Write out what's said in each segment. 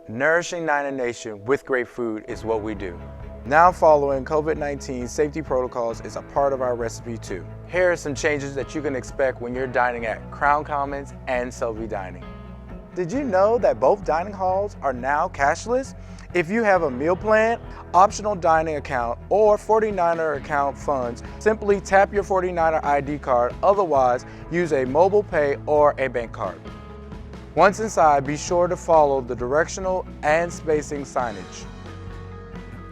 Nourishing Niner Nation with great food is what we do. Now following COVID-19 safety protocols is a part of our recipe too. Here are some changes that you can expect when you're dining at Crown Commons and SoVi dining. Did you know that both dining halls are now cashless? If you have a meal plan, optional dining account, or 49er account funds, simply tap your 49er ID card, otherwise use a mobile pay or a bank card. Once inside, be sure to follow the directional and spacing signage.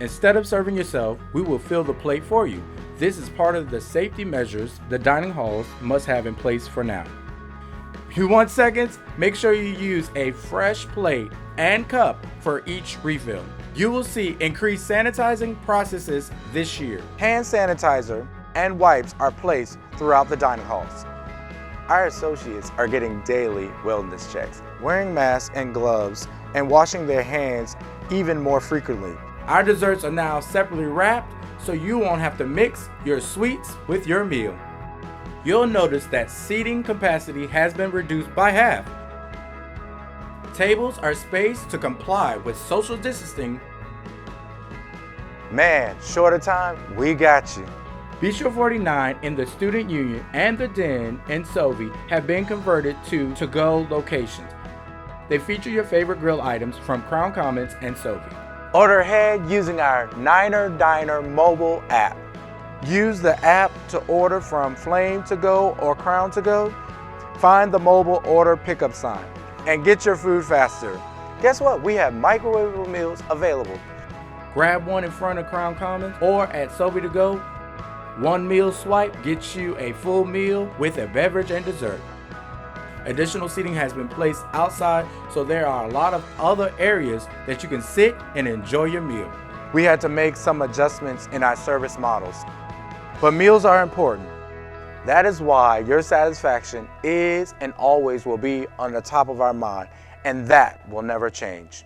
Instead of serving yourself, we will fill the plate for you. This is part of the safety measures the dining halls must have in place for now. You want seconds? Make sure you use a fresh plate and cup for each refill. You will see increased sanitizing processes this year. Hand sanitizer and wipes are placed throughout the dining halls. Our associates are getting daily wellness checks, wearing masks and gloves, and washing their hands even more frequently. Our desserts are now separately wrapped, so you won't have to mix your sweets with your meal. You'll notice that seating capacity has been reduced by half. Tables are spaced to comply with social distancing. Man, shorter time, we got you. Bistro 49 in the Student Union and the Den in SoVi have been converted to to-go locations. They feature your favorite grill items from Crown Commons and SoVi. Order ahead using our Niner Diner mobile app. Use the app to order from Flame to Go or Crown to Go. Find the mobile order pickup sign and get your food faster. Guess what? We have microwavable meals available. Grab one in front of Crown Commons or at SoVi to Go. One meal swipe gets you a full meal with a beverage and dessert. Additional seating has been placed outside, so there are a lot of other areas that you can sit and enjoy your meal. We had to make some adjustments in our service models, but meals are important. That is why your satisfaction is and always will be on the top of our mind, and that will never change.